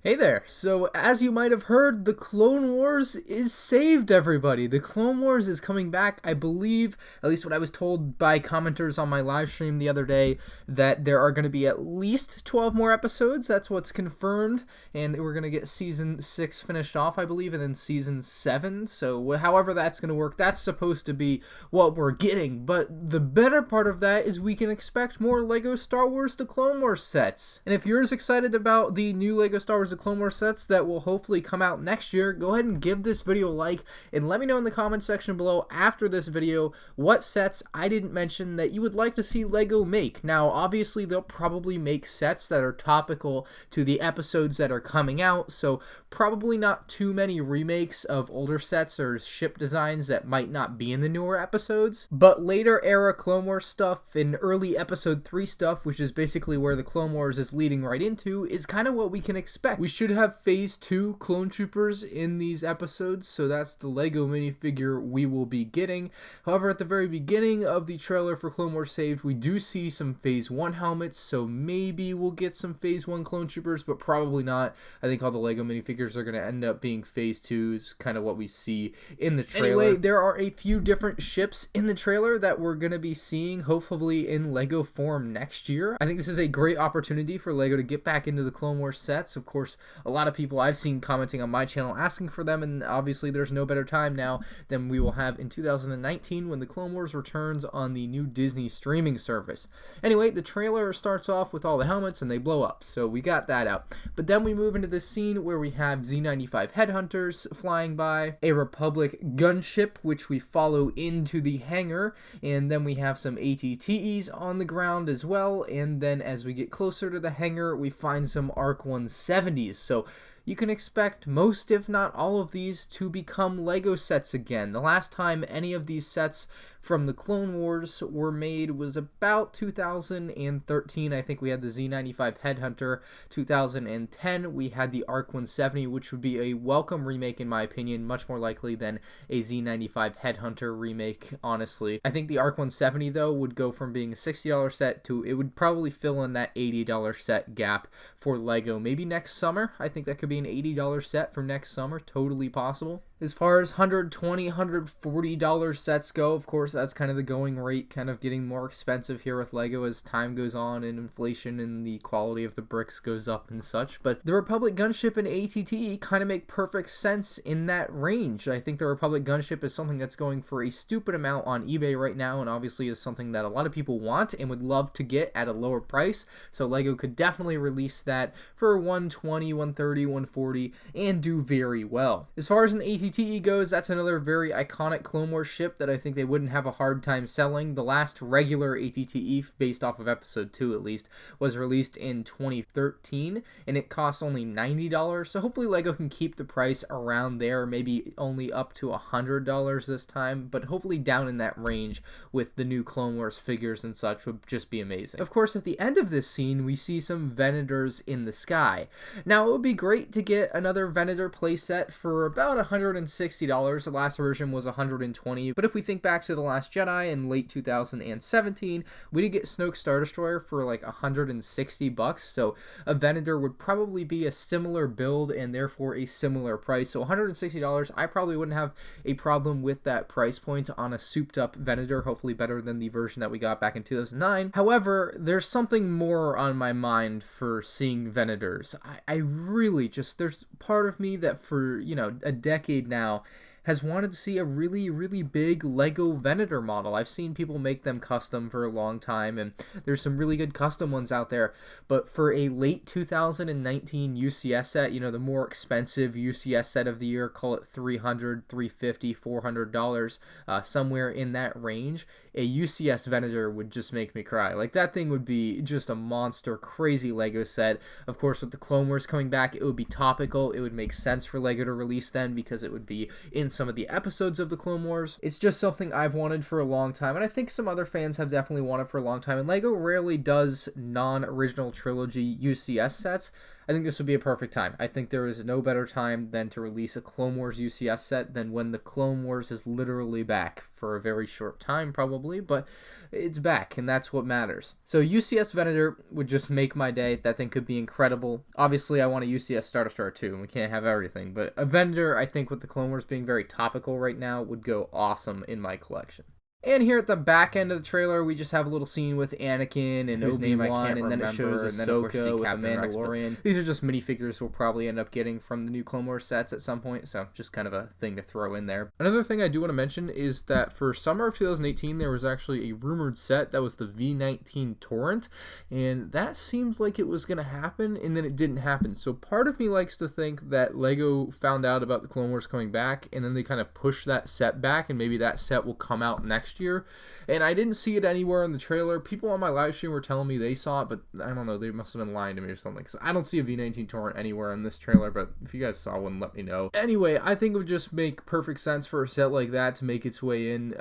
Hey there. So, as you might have heard, the Clone Wars is saved, everybody. The Clone Wars is coming back, I believe, at least what I was told by commenters on my live stream the other day, that there are going to be at least 12 more episodes. That's what's confirmed. And we're going to get season 6 finished off, I believe, and then season 7. So, however that's going to work, that's supposed to be what we're getting. But the better part of that is we can expect more LEGO Star Wars The Clone Wars sets. And if you're as excited about the new LEGO Star Wars The Clone Wars sets that will hopefully come out next year, go ahead and give this video a like and let me know in the comment section below after this video what sets I didn't mention that you would like to see LEGO make. Now, obviously, they'll probably make sets that are topical to the episodes that are coming out, so probably not too many remakes of older sets or ship designs that might not be in the newer episodes, but later era Clone Wars stuff and early episode 3 stuff, which is basically where the Clone Wars is leading right into, is kind of what we can expect. We should have phase 2 clone troopers in these episodes, so that's the LEGO minifigure we will be getting. However, at the very beginning of the trailer for Clonewarssaved, we do see some phase 1 helmets, so maybe we'll get some phase 1 clone troopers, but probably not. I think all the LEGO minifigures are going to end up being phase 2, is kind of what we see in the trailer. Anyway, there are a few different ships in the trailer that we're going to be seeing, hopefully in LEGO form next year. I think this is a great opportunity for LEGO to get back into the Clone Wars sets. Of course, a lot of people I've seen commenting on my channel asking for them, and obviously there's no better time now than we will have in 2019 when the Clone Wars returns on the new Disney streaming service. Anyway, the trailer starts off with all the helmets and they blow up, so we got that out. But then we move into this scene where we have Z-95 headhunters flying by, a Republic gunship which we follow into the hangar, and then we have some ATTEs on the ground as well, and then as we get closer to the hangar we find some ARC 170s. So you can expect most, if not all of these, to become LEGO sets again. The last time any of these sets from the Clone Wars were made was about 2013. I think we had the Z-95 Headhunter. 2010, we had the ARC 170, which would be a welcome remake in my opinion, much more likely than a Z-95 Headhunter remake, honestly. I think the ARC 170, though, would go from being a $60 set to, it would probably fill in that $80 set gap for LEGO. Maybe next summer, I think that could be an $80 set for next summer, totally possible. As far as $120, $140 sets go, of course, that's kind of the going rate, kind of getting more expensive here with LEGO as time goes on and inflation and the quality of the bricks goes up and such. But the Republic Gunship and ATTE kind of make perfect sense in that range. I think the Republic Gunship is something that's going for a stupid amount on eBay right now, and obviously is something that a lot of people want and would love to get at a lower price. So LEGO could definitely release that for $120, $130, $140 and do very well. As far as an ATTE goes, that's another very iconic Clone Wars ship that I think they wouldn't have a hard time selling. The last regular ATTE, based off of episode 2 at least, was released in 2013 and it costs only $90, so hopefully LEGO can keep the price around there, maybe only up to $100 this time, but hopefully down in that range with the new Clone Wars figures and such would just be amazing. Of course, at the end of this scene we see some Venators in the sky. Now, it would be great to get another Venator playset for about $160. The last version was $120, but if we think back to The Last Jedi in late 2017, we did get Snoke Star Destroyer for like $160, so a Venator would probably be a similar build and therefore a similar price. So $160, I probably wouldn't have a problem with that price point on a souped up Venator, hopefully better than the version that we got back in 2009. However, there's something more on my mind for seeing Venators. I really just, there's part of me that for, you know, a decade now has wanted to see a really, really big LEGO Venator model. I've seen people make them custom for a long time, and there's some really good custom ones out there, but for a late 2019 UCS set, you know, the more expensive UCS set of the year, call it $300, $350, $400, somewhere in that range, a UCS Venator would just make me cry. Like, that thing would be just a monster, crazy LEGO set. Of course, with the Clone Wars coming back, it would be topical. It would make sense for LEGO to release then because it would be in some of the episodes of the Clone Wars. It's just something I've wanted for a long time, and I think some other fans have definitely wanted for a long time, and LEGO rarely does non-original trilogy UCS sets. I think this would be a perfect time. I think there is no better time than to release a Clone Wars UCS set than when the Clone Wars is literally back for a very short time probably, but it's back and that's what matters. So UCS Venator would just make my day. That thing could be incredible. Obviously I want a UCS Star Destroyer too, and we can't have everything, but a Venator, I think with the Clone Wars being very topical right now, would go awesome in my collection. And here at the back end of the trailer, we just have a little scene with Anakin and Obi-Wan, and then it shows Ahsoka with the Mandalorian. These are just minifigures we'll probably end up getting from the new Clone Wars sets at some point, so just kind of a thing to throw in there. Another thing I do want to mention is that for summer of 2018, there was actually a rumored set that was the V19 Torrent, and that seemed like it was going to happen, and then it didn't happen. So part of me likes to think that LEGO found out about the Clone Wars coming back, and then they kind of pushed that set back, and maybe that set will come out next year. And I didn't see it anywhere in the trailer. People on my live stream were telling me they saw it, but I don't know, they must have been lying to me or something, because I don't see a V19 Torrent anywhere in this trailer, but if you guys saw one, let me know. Anyway, I think it would just make perfect sense for a set like that to make its way in.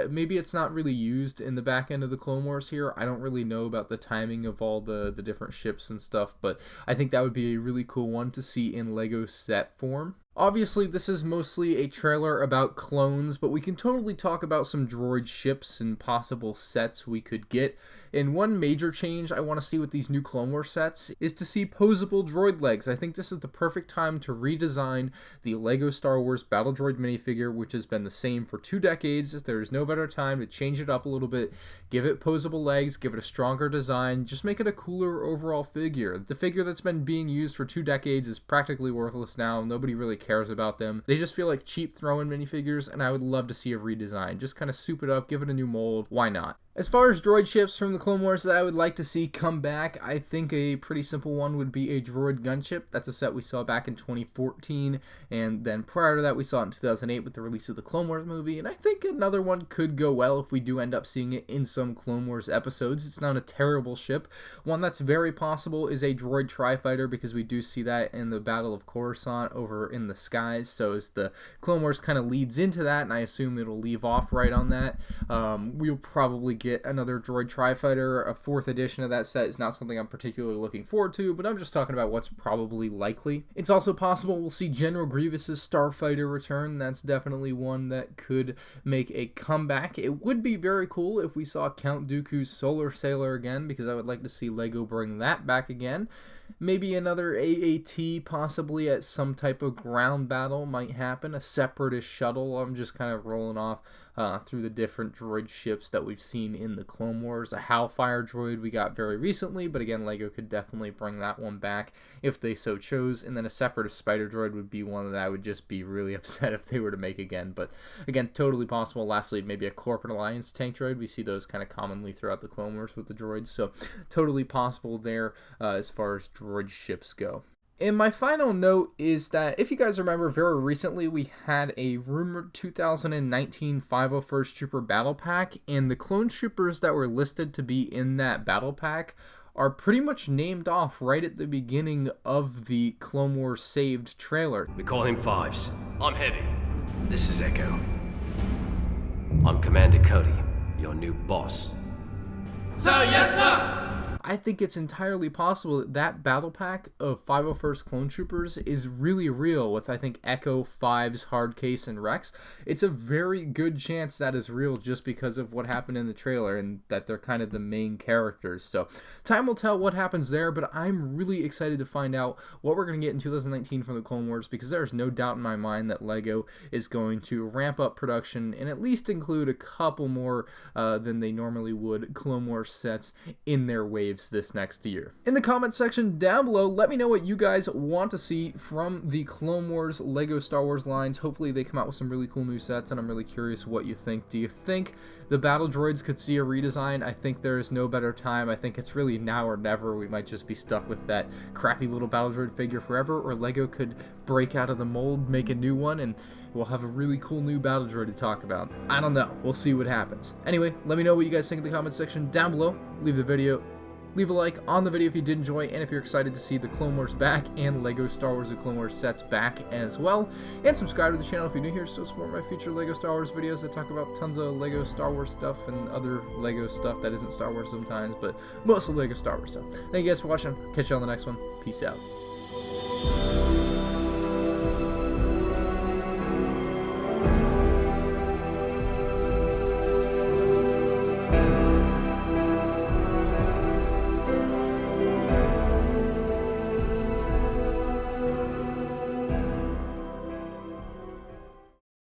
Maybe it's not really used in the back end of the Clone Wars here. I don't really know about the timing of all the different ships and stuff, but I think that would be a really cool one to see in LEGO set form. Obviously, this is mostly a trailer about clones, but we can totally talk about some droid ships and possible sets we could get. And one major change I want to see with these new Clone Wars sets is to see poseable droid legs. I think this is the perfect time to redesign the LEGO Star Wars Battle Droid minifigure, which has been the same for 2 decades. There is no better time to change it up a little bit, give it poseable legs, give it a stronger design, just make it a cooler overall figure. The figure that's been being used for 2 decades is practically worthless now. Nobody really cares about them. They just feel like cheap throw-in minifigures, and I would love to see a redesign. Just kind of soup it up, give it a new mold. Why not? As far as droid ships from the Clone Wars that I would like to see come back, I think a pretty simple one would be a Droid Gunship. That's a set we saw back in 2014, and then prior to that we saw it in 2008 with the release of the Clone Wars movie, and I think another one could go well if we do end up seeing it in some Clone Wars episodes. It's not a terrible ship. One that's very possible is a Droid Tri-Fighter, because we do see that in the Battle of Coruscant over in the skies, so as the Clone Wars kind of leads into that, and I assume it'll leave off right on that, we'll probably get another Droid Tri-Fighter. A 4th edition of that set is not something I'm particularly looking forward to, but I'm just talking about what's probably likely. It's also possible we'll see General Grievous's Starfighter return. That's definitely one that could make a comeback. It would be very cool if we saw Count Dooku's Solar Sailor again, because I would like to see LEGO bring that back again. Maybe another AAT possibly at some type of ground battle might happen. A Separatist shuttle. I'm just kind of rolling off through the different droid ships that we've seen in the Clone Wars. A Hellfire droid we got very recently, but again, LEGO could definitely bring that one back if they so chose. And then a Separatist Spider droid would be one that I would just be really upset if they were to make again. But again, totally possible. Lastly, maybe a Corporate Alliance Tank Droid. We see those kind of commonly throughout the Clone Wars with the droids, so totally possible there as far as droid ships go. And my final note is that if you guys remember, very recently we had a rumored 2019 501st Trooper Battle Pack, and the clone troopers that were listed to be in that battle pack are pretty much named off right at the beginning of the Clonewarssaved trailer. We call him Fives. I'm Heavy. This is Echo. I'm Commander Cody, your new boss. Sir, yes, sir! I think it's entirely possible that that battle pack of 501st Clone Troopers is really real with, I think, Echo, Fives, Hardcase, and Rex. It's a very good chance that is real just because of what happened in the trailer and that they're kind of the main characters. So time will tell what happens there, but I'm really excited to find out what we're going to get in 2019 from the Clone Wars, because there's no doubt in my mind that LEGO is going to ramp up production and at least include a couple more than they normally would Clone Wars sets in their wave this next year. In the comment section down below, let me know what you guys want to see from the Clone Wars LEGO Star Wars lines. Hopefully they come out with some really cool new sets, and I'm really curious what you think. Do you think the battle droids could see a redesign? I think there is no better time. I think it's really now or never. We might just be stuck with that crappy little battle droid figure forever, or LEGO could break out of the mold, make a new one, and we'll have a really cool new battle droid to talk about. I don't know. We'll see what happens. Anyway, let me know what you guys think in the comment section down below. Leave a like on the video if you did enjoy, and if you're excited to see the Clone Wars back and LEGO Star Wars and Clone Wars sets back as well. And subscribe to the channel if you're new here, so support my future LEGO Star Wars videos that talk about tons of LEGO Star Wars stuff and other LEGO stuff that isn't Star Wars sometimes, but mostly LEGO Star Wars stuff. Thank you guys for watching. Catch you on the next one. Peace out.